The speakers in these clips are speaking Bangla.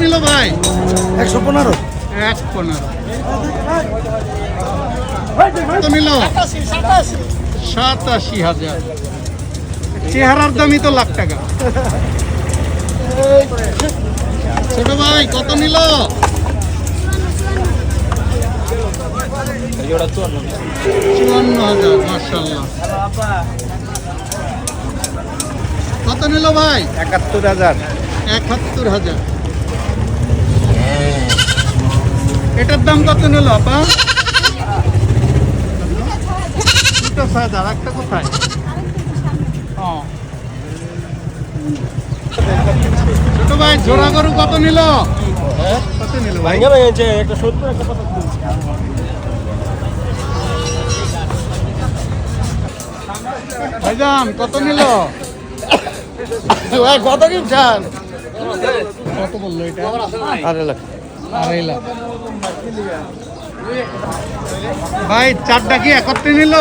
নিল ভাই? 115। 115। কত নিল? 87,000। চেহারার দামই তো লাখ টাকা। ছোট ভাই কত নিল? 54,000। মাশাআল্লাহ। কত নিল ভাই? 71,000। 71,000। এটার দাম কত নিল আপা? 6,000। একটা কোথায়? ছোট ভাই জোড়া গরু কত নিল? কত নিল ভাই? একটা 70 একটা 75। ভাইজান কত নিল? ভাই কত কিনছেন? কত বললো এটা? 2.5 লাখ। 2.5 লাখ। ভাই চারটা কি একত্রে নিল?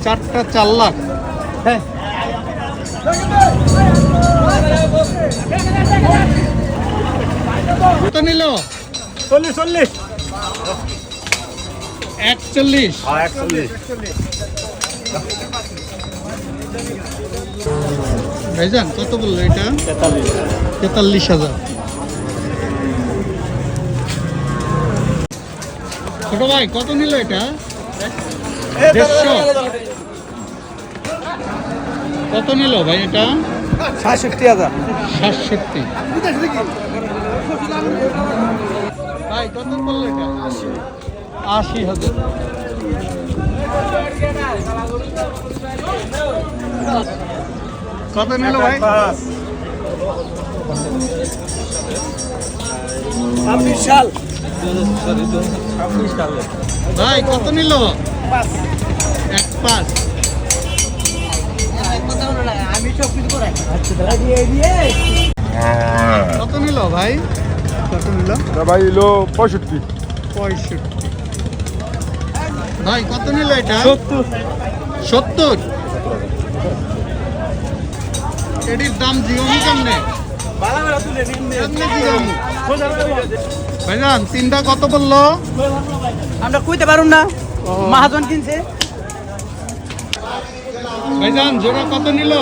চারটা 4 লাখ। কত নিল? 40। 41। হ্যাঁ 41। ভাইজান কত বললো এটা? 43,000। ছোট ভাই কত নিল এটা? 150। কত নিল ভাই এটা? 67,000। 67। ভাই কত বললো এটা? 80,000। কত নিল ভাই? 26 সাল। ভাই কত নিল? 1.5। কত নিল ভাই? কত নিল? ভাই এলো 65। 65। ভাই কত নিল এটা? 70। 70। এটির দাম জিওমি কেমনে? কেমনে জিওমি? ভাইজান তিনটা কত বললো? আমরা কইতে পারুম না, মহাজন কিনছে। ভাইজান জোড়া কত নিল?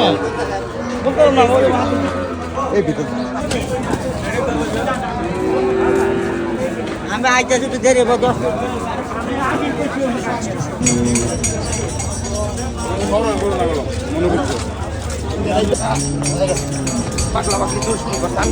আমরা আইতেছি তো দেরি হবে 10 পাকলা পাকলি শুরু করতাম।